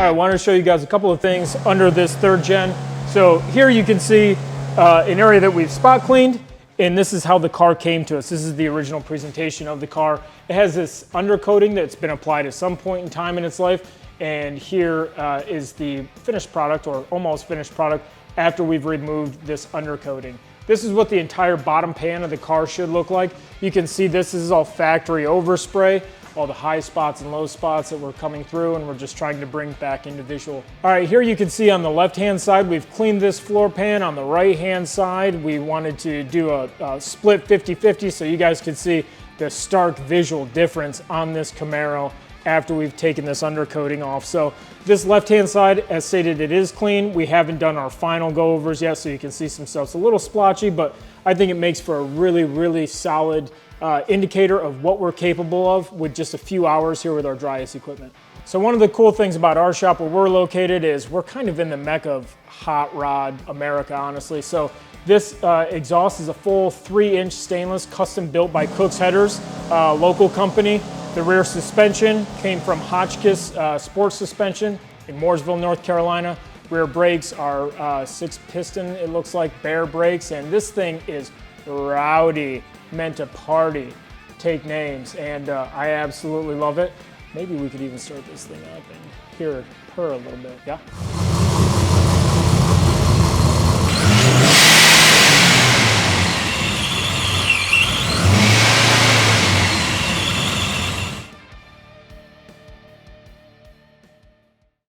right, I wanted to show you guys a couple of things under this 3rd gen. So here you can see an area that we've spot cleaned, and this is how the car came to us. This is the original presentation of the car. It has this undercoating that's been applied at some point in time in its life, and here is the finished product, or almost finished product, after we've removed this undercoating. This is what the entire bottom pan of the car should look like. You can see this is all factory overspray, all the high spots and low spots that were coming through, and we're just trying to bring back into visual. All right, here you can see on the left-hand side, we've cleaned this floor pan. On the right-hand side, we wanted to do a split 50-50 so you guys could see the stark visual difference on this Camaro after we've taken this undercoating off. So this left-hand side, as stated, it is clean. We haven't done our final go-overs yet, so you can see some stuff. It's a little splotchy, but I think it makes for a really, really solid indicator of what we're capable of with just a few hours here with our dry ice equipment. So one of the cool things about our shop where we're located is we're kind of in the mecca of hot rod America, honestly. So this exhaust is a full 3-inch stainless, custom built by Cook's Headers, local company. The rear suspension came from Hotchkiss Sports Suspension in Mooresville, North Carolina. Rear brakes are 6-piston, it looks like, Bear brakes, and this thing is rowdy, meant to party, take names, and I absolutely love it. Maybe we could even start this thing up and hear it purr a little bit, yeah?